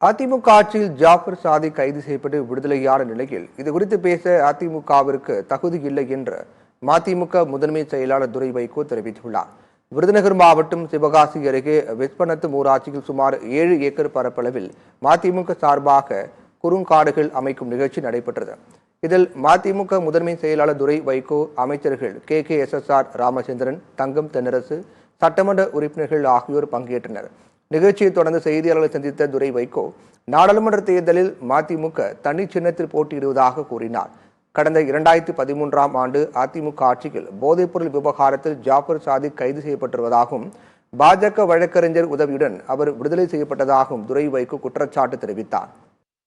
அதிமுக ஆட்சியில் ஜாஃபர் சாதிக் கைது செய்யப்பட்டு விடுதலையான நிலையில் இதுகுறித்து பேச அதிமுகவிற்கு தகுதி இல்லை என்று மதிமுக முதன்மை செயலாளர் துரை வைகோ தெரிவித்துள்ளார். விருதுநகர் மாவட்டம் சிவகாசி அருகே விஸ்வநத்தம் ஊராட்சியில் சுமார் 7 ஏக்கர் பரப்பளவில் மதிமுக சார்பாக குறுங்காடுகள் அமைக்கும் நிகழ்ச்சி நடைபெற்றது. இதில் மதிமுக முதன்மை செயலாளர் துரை வைகோ, அமைச்சர்கள் KKSSR ராமச்சந்திரன், தங்கம் தென்னரசு, சட்டமன்ற உறுப்பினர்கள் ஆகியோர் பங்கேற்றனர். நிகழ்ச்சியை தொடர்ந்து செய்தியாளர்களை சந்தித்த துரை வைகோ, நாடாளுமன்ற தேர்தலில் மதிமுக தனி சின்னத்தில் போட்டியிடுவதாக கூறினார். கடந்த 2013ஆம் ஆண்டு அதிமுக ஆட்சியில் போதைப்பொருள் விவகாரத்தில் ஜாஃபர் சாதிக் கைது செய்யப்பட்டிருப்பதாகவும் பாஜக வழக்கறிஞர் உதவியுடன் அவர் விடுதலை செய்யப்பட்டதாகவும் துரை வைகோ குற்றச்சாட்டு தெரிவித்தார்.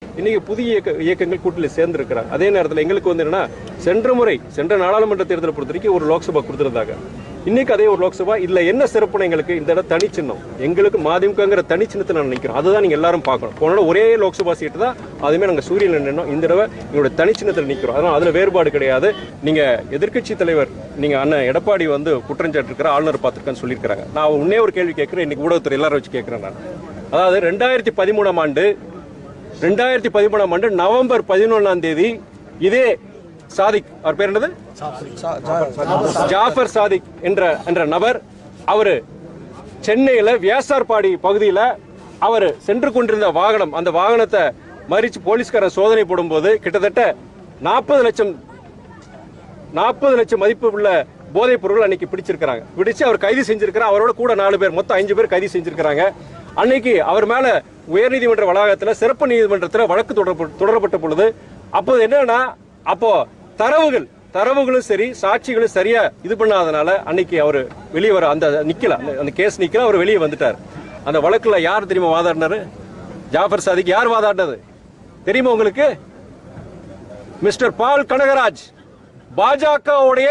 இன்னைக்கு புதிய இயக்கங்கள் கூட்டத்தில் சேர்ந்திருக்கிறார். அதே நேரத்தில் எங்களுக்கு என்னன்னா சென்ற நாடாளுமன்ற தேர்தலை பொறுத்த வரைக்கும் ஒரு லோக்சபா கொடுத்திருந்தாங்க. இன்னைக்கு அதே ஒரு லோக்சபா இதுல என்ன சிறப்புனா எங்களுக்கு இந்த இடம் தனி சின்னம், எங்களுக்கு மதிமுகங்கிற தனி சின்னத்தை நான் நினைக்கிறோம். அதுதான் நீங்க எல்லாரும் பார்க்கணும். போன ஒரே லோக்சபா சீட்டு தான், அதுமே நாங்க சூரியன் நின்னோம். இந்த தடவை எங்களோட தனி சின்னத்தில் நிற்கிறோம். அதனால அதுல வேறுபாடு கிடையாது. நீங்க எதிர்க்கட்சி தலைவர் நீங்க அண்ணன் எடப்பாடி குற்றஞ்சாட்டு இருக்கிற ஆளுநர் பார்த்திருக்கான்னு சொல்லியிருக்காங்க. நான் உன்னே ஒரு கேள்வி கேட்கிறேன், இன்னைக்கு ஊடகத்துறை எல்லாரும் வச்சு கேட்கிறேன். நான் அதாவது 2013ஆம் ஆண்டு நவம்பர் 11ஆம் தேதி இதே சாதிக், அவர் பேர் என்னது, ஜாஃபர் சாதிக் என்ற நபர், அவரு சென்னையில வியாசார்பாடி பகுதியில் அவர் சென்று கொண்டிருந்த வாகனம், அந்த வாகனத்தை மறிச்சு போலீஸ்காரர் சோதனை போடும்போது கிட்டத்தட்ட 40 லட்சம் மதிப்பு உள்ள போதைப் பொருள் அன்னைக்கு பிடிச்சு அவர் கைது செஞ்சிருக்கிறார். அவரோட கூட 4 பேர், மொத்தம் 5 பேர் கைது செஞ்சிருக்கிறாங்க. அன்னைக்கு அவர் மேல உயர்நீதிமன்ற வளாகத்தில் சிறப்பு நீதிமன்றத்தில் வழக்கு தொடரப்பட்ட பொழுது அப்போது என்னன்னா, அப்போ தரவுகளும் சரி சாட்சிகளும் சரியா இது பண்ணாதனால அன்னைக்கு அவர் வெளியே வர அந்த கேஸ் நிக்கல, அவர் வெளியே வந்துட்டார். அந்த வழக்குல யார் தெரியுமா வாதாடினாரு? ஜாஃபர் சாதிக் யார் வாதாடினது தெரியுமா உங்களுக்கு? மிஸ்டர் பால் கனகராஜ், பாஜகவுடைய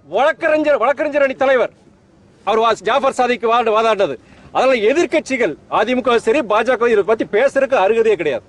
வழக்கறிஞர் அணி தலைவர். அவர் ஜாஃபர் சாதிக் வாதாடினது. அதனால எதிர்கட்சிகள் அதிமுக சரி பாஜக இதை பத்தி பேசுறதுக்கு அருகதையே கிடையாது.